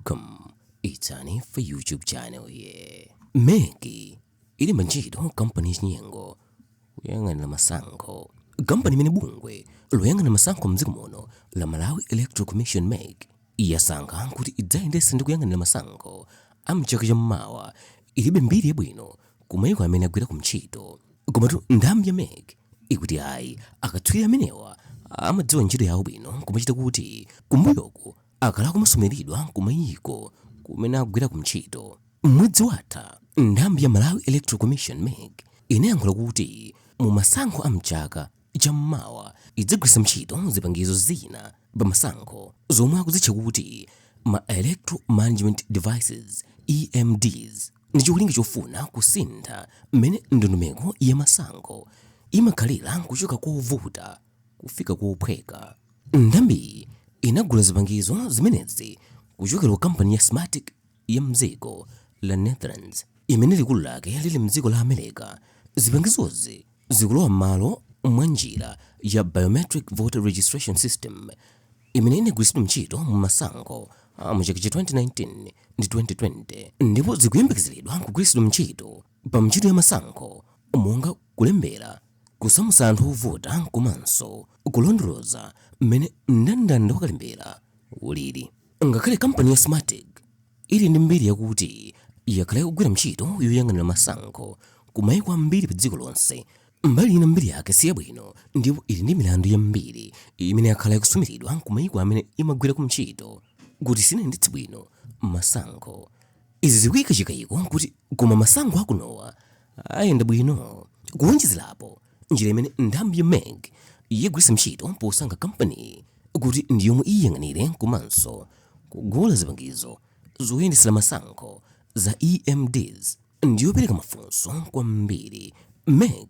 Welcome, it's Annie for YouTube channel here. Meki, ilemba Ntchito Kampani CHINYENGO, KUYANG'ANIRA Masankho. Kampani imene bungwe loyang'anira masankho mdziko muno la Malawi Electoral Commission MEC yasankha kuti idzayendetse ndikuyang'anira masankho amchaka cha mawa ilibe mbiri yabwino ku mayiko amene agwira ku ntchito. Komatu nthambi ya MEC ikuti ayi akatswiri amenewa amadziwa ntchito yawo bwino kumachita kuti kumbuyoku akhala kumasomeredwa ku mayiko kumene agwira ku ntchito. Mwezi watha nthambi ya Malawi Electoral Commission MEC inayankhula kuti mu masankho amchaka cha mawa idzagwiritsa ntchito zipangizo zina pa masankho zomwe akuzitcha kuti ma Electoral Management Devices EMDs ndi cholinga chofuna kusintha mmene ndondomeko ya masankho imakhalira kuchoka kovuta kufika kophweka. Nthambi inagula zipangizo zimenezi kuchokera ku kampani ya Smartmatic ya mdziko la Netherlands imene likulu lake lili mdziko la America. Zipangizozi zikulowa m'malo mwa njira ya Biometric Voter Registration System imene inagwiritsidwa ntchito mu masankho mu chaka cha 2019 ndi 2020 ndipo zikuyembekezeredwa kugwiritsidwa ntchito pa ntchito ya masankho monga kulembera, kusamusa anthu ovota komanso kulondoloza mmene mndandanda wakalembera ulili. Ngakhale kampani ya Smartmatic ili ndi mbiri yakuti yakhala kugwira ntchito yoyang'anira masankho ku mayiko ambiri pa dziko lonse, mbali ina mbiri yake si yabwino ndipo ili ndi milandu ya mbiri imene yakhala yakusumiridwa ku mayiko amene imagwira ku ntchito kuti sinayendetse bwino masankho. Izi zikuyika chikayiko kuti koma masankho akunowa ayenda bwino. Kuwonjezerapo njira imene nthambi ya MEC yagwiritsa ntchito posankha kampani kuti ndi yomwe iyang'anire komanso kugula zipangizo zoyendetsera masankho za EMDs ndiyopereka mafunso kwambiri. MEC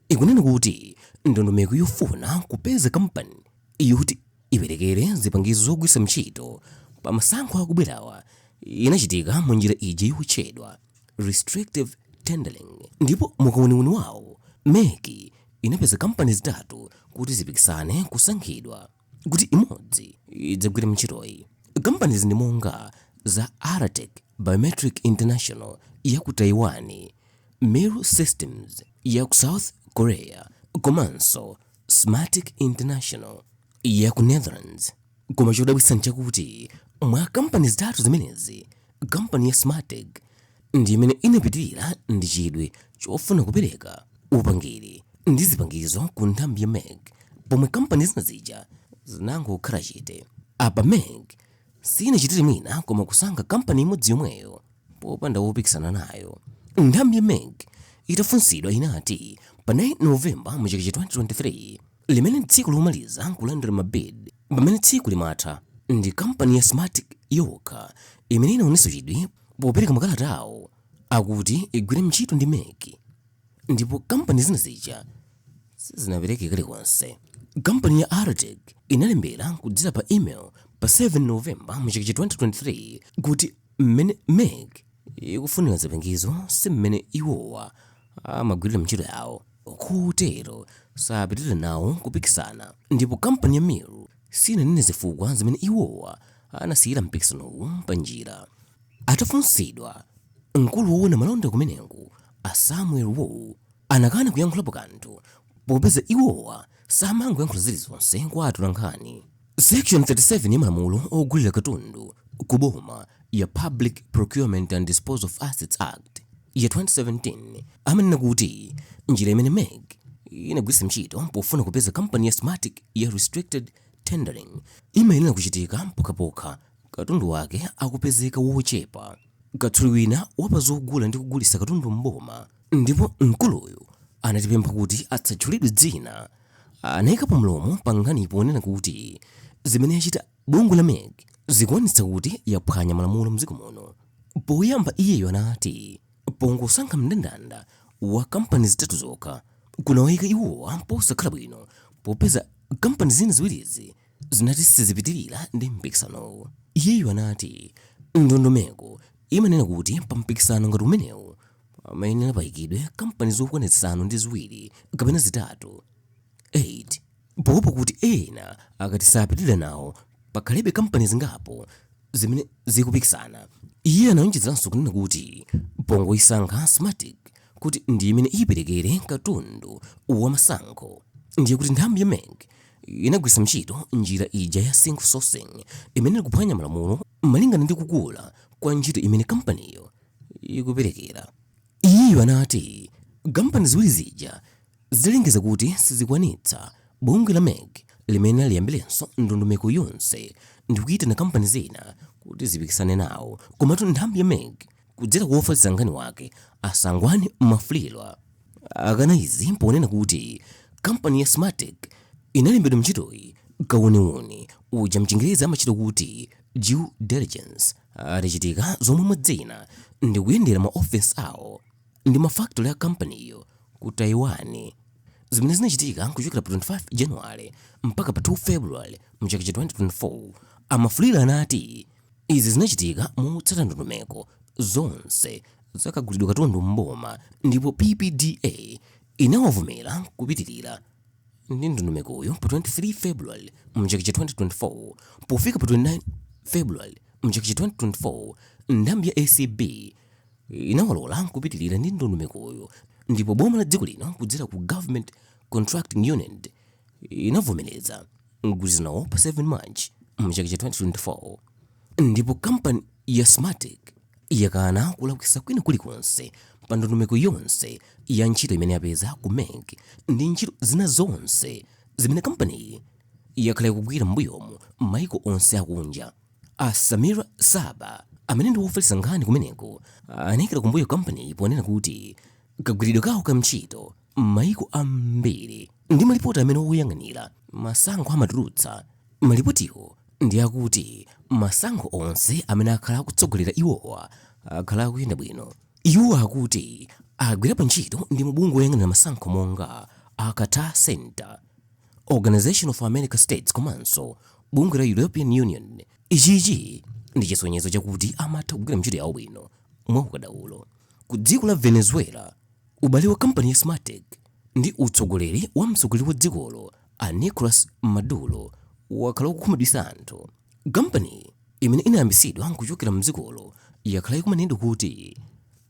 ikunena kuti ndondomeko yofuna kupeza kampani yoti iperekere zipangizo zogwiritsa ntchito pa masankho akubwerawa inachitika mu njira iji yotchedwa restrictive tendering, ndipo mukauniuni wawo MEC inapeza kampani zitatu kuti zipikisane kusankhidwa kuti imodzi idzagwira ntchitoyi. Kampani zindi monga za Aratech Biometric International ya ku Taiwan, Meru Systems ya ku South Korea komanso Smartmatic International ya ku Netherlands. Koma chodabwitsa nchakuti mwa kampani zitatu zimenezi kampani ya Smartmatic ndi imene inapitirira ndi chidwi chofuna kupereka upangiri ndi zipangizo ku nthambi ya MEC, pomwe kampani zina zija zinangokhala chete. Apa MEC sinachitire mwina koma kusankha kampani imodzi yomweyo popanda wopikisana nayo. Nthambi ya MEC itafunsidwa inati pa 9 Novemba mu chaka cha 2023 limene tsiku lomaliza kulandira mabid pamene tsiku limatha ndi kampani ya Smartmatic yokha imene inaonetsa chidwi popereka makalata awo akuti igwire ntchito ndi MEC, ndipo kampani zina zija sizinapereke kalikonse. Kampani ya Aratech inalembera kudzera pa email pa 7 Novemba mu chaka cha 2023 kuti mmene MEC ikufunira zipangizo si mmene iwowa amagwirira ntchito yawo, kotero sapitirira nawo kupikisana. Ndipo kampani ya Meru sinanene zifukwa zimene iwowa anasiyira mpikisanowu pa njira. Atafunsidwa, mkulu woona malonda kumeneko Samuel Wu anakana kuyankhulapo kanthu popeza iwowa samangoyankhula zilizonse kwa atolankhani. Section 37 ya malamulo ogulira katundu ku boma ya Public Procurement and Disposal of Assets Act ya 2017 amanena kuti njira imene MEC inagwiritsa ntchito pofuna kupeza kampani ya Smartmatic ya restricted tendering imayenera kuchitika pokhapokha katundu wake akupezeka wochepa. Katswiri wina wapa zogula ndi kugulitsa katundu mboma ndipo mkuluyu anatipempha kuti asatchulidwe dzina. Anayika pa mlomo pa nkhani ponena kuti zimene yachita bungwe la MEC zikuonetsa kuti yaphwanya malamulo mdziko muno. Poyamba iyeyo anati pongosankha mndandanda wa kampani zitatu zokha kunawayika iwowa posakhala bwino popeza kampani zina ziwirizi zinati sizipitirira ndi mpikisanowo. Iyeyo anati ndondomeko imanena kuti pa mpikisano ngati umenewu pamayenera payikidwe kampani zokwana zisanu ndi ziwiri kapena zitatu 8 popo kuti ena akati sapitirira nawo pakhalebe kampani zingapo zimene zikupikisana. Iye anawonjezeranso kunena kuti pongoyisankha Smartmatic kuti ndi imene iperekere katundu wa masankho, ndiye kuti nthambi ya MEC inagwiritsa ntchito njira ija ya single sourcing imene ikuphwanya malamulo malingana ndi kukula kwa ntchito imene kampaniyo ikuperekera. Iyeyo anati kampani ziwiri zija zidalengeza kuti sizikwanitsa bungwe la MEC limene liyambilenso ndondomeko yonse ndi kuyitana kampani zina kuti zipikisane nawo, komatu nthambi ya MEC kudzera kwa ofalitsa nkhani wake asangwani mafuliro akana izi ponena kuti kampani ya Smartmatic inalembedwa ntchitoyi kauniuni uja mchingerezi amachita kuti due diligence, adachitika zomwe mwadzina ndi kuyendera maofesi awo ndi mafactory ya kampaniyo ku Taiwan, zimene zinachitika kuchokera pa 25 January mpaka pa 2 February mchaka cha 2024. Amafuliro anati izi zinachitika motsata ndondomeko zonse zakagulidwa katundu mboma, ndipo PPDA inawavumera kupitirira ndi ndondomekoyo pa 23 February mchaka cha 2024. Pofika pa 29 February mchaka cha 2024 nthambi ya ACB inawalola kupitirira ndi ndondomekoyo, ndipo boma la dziko lino kudzera ku Government Contracting Unit inavomereza mgwirizanowo pa 7 March mchaka cha 2024. Ndipo kampani ya Smartmatic yakana kulakwisa kwina kulikonse pa ndondomeko yonse ya ntchito imene yapeza ku MEC ndi ntchito zina zonse zimene kampani yakhala ikugwira m'mbuyomu mayiko onse akunja. Samira Saba amene ndi wofalitsa nkhani kumeneko anayikira kumbuyo kampani ponena kuti kagwiridwe kawo ka ntchito mayiko ambiri ndi malipoti amene oyang'anira masankho amatulutsa. Malipotiwo ndi akuti masankho onse amene akhala akutsogolera iwowa akhala akuyenda bwino. Iwo akuti agwira pa ntchito ndi mabungwe oyang'anira masankho monga Akata Center, Organization of American States komanso bungwe la European Union. Ichichi ndi chisonyezo chakuti amatha kugwira ntchito yawo bwino mwaukadaulo. Ku dziko la Venezuela ubale wa kampani ya Smartmatic ndi utsogoleri wa mtsogoleri wa dzikolo Nicolas Maduro wakhala ukukhumudwitsa anthu. Kampani imene inayambisidwa kuchokera mdzikolo yakhala ikumanena kuti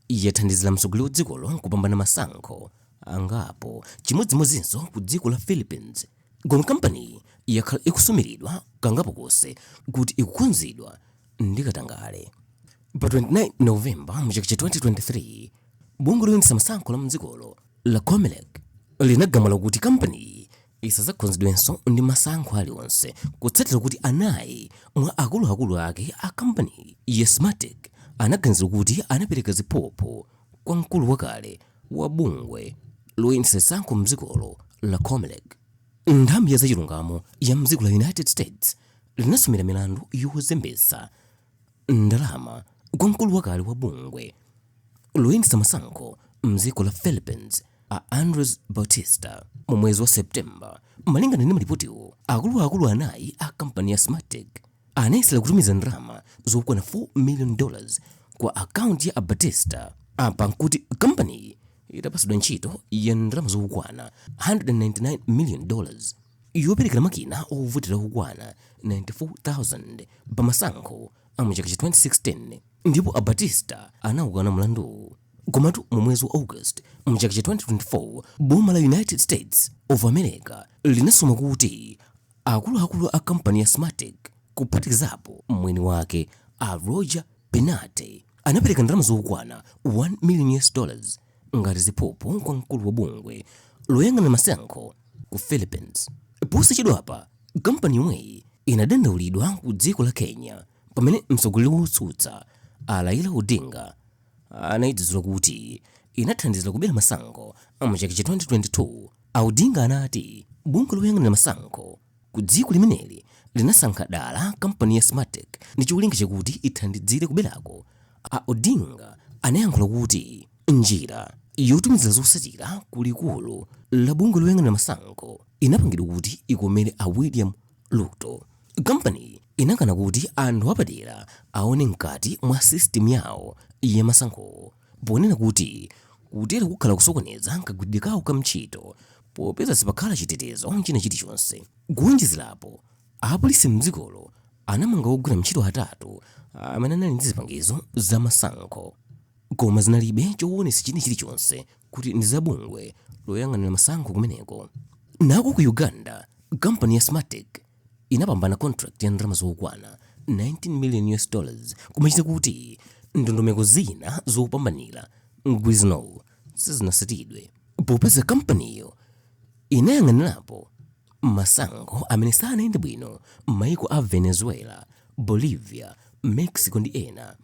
yathandizira mtsogoleri wa dzikolo kupambana masankho angapo chimodzimodzinso ku dziko la Philippines. Goma kampani yakhala ikusumiridwa kangapo konse kuti ikukhudzidwa ndi katangale. Pa 29 November mchaka cha 2023 bungwe loyendetsa masankho la mdzikolo la COMELEC linagamula kuti kampani isazakhudzidwenso ndi masankho aliwonse kutsatira kuti anayi mwa akuluakulu ake a kampani ya Smartmatic anaganizira kuti anapereka ziphuphu kwa mkulu wakale wa bungwe loyendetsa masankho mdzikolo la COMELEC. Nthambi ya zachilungamo ya mdziko la United States linasomera milandu yozembetsa ndalama kwa mkulu wakale wa bungwe loyendetsa masankho mdziko la Philippines Andres Bautista mu mwezi wa Septemba. Malingana ndi malipotiwo, akuluakulu anayi a kampani ya Smartmatic anayesera kutumiza ndalama zokwana $4 million kwa akaunti ya Bautista apa nkuti kampani itapatsidwa ntchito ya ndalama zokwana $199 million yoperekera makina ovotera okwana 94,000 pa masankho a mchaka cha 2016, ndipo Bautista anawukana mlandu. Komatu mu mwezi wa August mchaka cha 2024 boma la United States of America linasoma kuti akuluakulu a kampani ya Smartmatic kuphatikizapo mwini wake Roger Penate anapereka ndalama zokwana $1 million ngati ziphuphu kwa mkulu wa bungwe loyang'anira masankho ku Philippines. Posachedwapa kampani yomweyi inadandaulidwa ku dziko la Kenya pamene mtsogoleri wotsutsa Raila Odinga anayedzera kuti inathandizira kubera masankho mchaka cha 2022. Odinga anati bungwe loyang'anira masankho ku dziko limeneli linasankha dala kampani ya Smartmatic ndi cholinga chakuti ithandizire kuberako. Odinga anayankhula kuti njira yotumizira zotsatira kulikulu la bungwe loyang'anira masankho inapangidwa kuti ikomere William Ruto. Kampani inakana kuti anthu apadera aone mkati mwa system yawo ya masankho, ponena kuti kutera kukhala kusokoneza kagwiridwe kawo ka ntchito popeza sipakhala chitetezo china chilichonse. Kuwonjezerapo apolisi mdzikolo anamanga ogwira ntchito atatu amene anali ndi zipangizo za masankho, koma zinalibe choonetsa chilichonse kuti ndi zabungwe loyang'anira masankho kumeneko. Nako ku Uganda, kampani ya Smartec inapambana contract ya ndalama zokwana $19 million kumachita kuti ndondomeko zina zopambanira mgwirizanowu sizinasatidwe, popeza kampaniyo inayang'anirapo masankho amene sanayende bwino mayiko a Venezuela, Bolivia, Mexico ndi ena.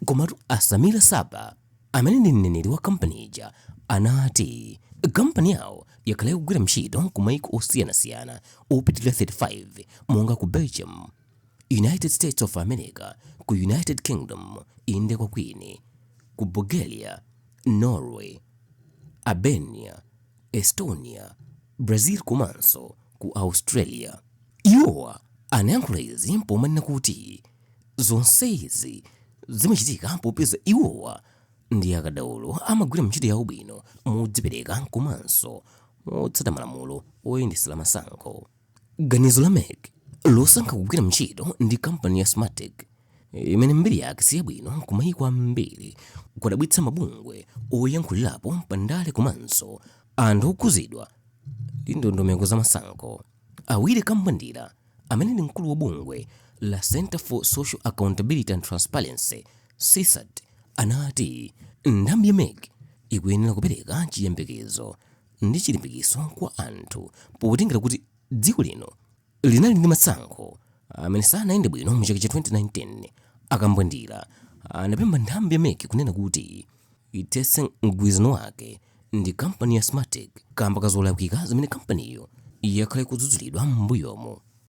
Komatu Asamira Saba, amene ndi mneneri wa kampani ija, anati kampani yawo yakhala ikugwira ntchito ku mayiko osiyanasiyana opitilira 35 monga ku Belgium, United States of America, ku United Kingdom, inde kwa kwini, ku Bulgaria, Norway, Albania, Estonia, Brazil komanso ku Australia. Iwowa anayankhula izi pomanena kuti zonsezi zimachitika popeza iwowa ndi akadaulo amagwira ntchito yawo bwino modzipereka komanso motsata malamulo oyendetsera masankho. Ganizo la MEC losankha kugwira ntchito ndi kampani ya Smartec, imene mbiri yake siyabwino ku mayiko ambiri, kwadabwitsa mabungwe oyankhulirapo pandale komanso anthu okhuzidwa ndi ndondomeko za masankho. Awiri Kambandira, amene ndi mkulu wa bungwe la Center for Social Accountability and Transparency CSAT, anati nthambi ya MEC ikuyenera kupereka chiyembekezo ndi chilimbikitso kwa anthu potengera kuti dziko lino linali ndi masankho amene sanayende bwino mu chaka cha 2019. Akambandira anapempha nthambi ya MEC kunena kuti ithetse mgwirizano wake ndi kampani ya Smartec kamba ka zolakwika zimene kampaniyo yakhala ikudzudzulidwa m'mbuyomo.